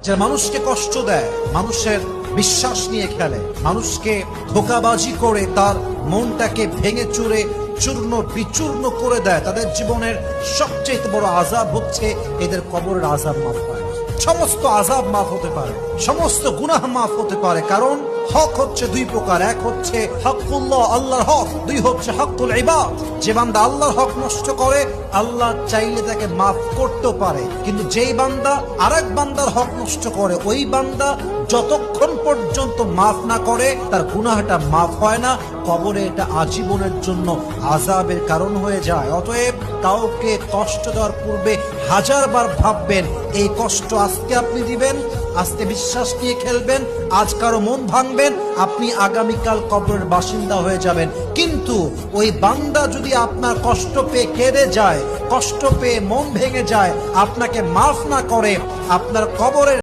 যে মানুষকে কষ্ট দেয়, মানুষের বিশ্বাস নিয়ে খেলে, মানুষকে ধোঁকাবাজি করে তার মনটাকে ভেঙে চুরে চূর্ণ বিচূর্ণ করে দেয়, তাদের জীবনের সবচেয়ে বড় আযাব হচ্ছে এদের কবরের আযাব মাফ হয়। সমস্ত আযাব মাফ হতে পারে, সমস্ত গুনাহ মাফ হতে পারে, কারণ হক হচ্ছে দুই প্রকার। এক হচ্ছে হকুল্লাহ, আল্লাহর হক। দুই হচ্ছে হকুল ইবাদ। যে বান্দা আল্লাহর হক নষ্ট করে, আল্লাহ চাইলে তাকে মাফ করতে পারে, কিন্তু যেই বান্দা আরেক বান্দার হক নষ্ট করে, ওই বান্দা যতক্ষণ পর্যন্ত মাফ না করে তার গুনাহটা মাফ হয় না। কবরে এটা আজীবনের জন্য আযাবের কারণ হয়ে যায়। অতএব কাউকে কষ্ট দেওয়ার পূর্বে হাজারবার ভাববেন, এই কষ্ট আজকে আপনি দিবেন, আজকে বিশ্বাস নিয়ে খেলবেন, আজ কারো মন ভাঙবেন, আপনি আগামীকাল কবরের বাসিন্দা হয়ে যাবেন। কিন্তু ওই বান্দা যদি আপনার কষ্ট পেয়ে কেঁদে যায়, কষ্ট পেয়ে মন ভেঙে যায়, আপনাকে মাফ না করে, আপনার কবরের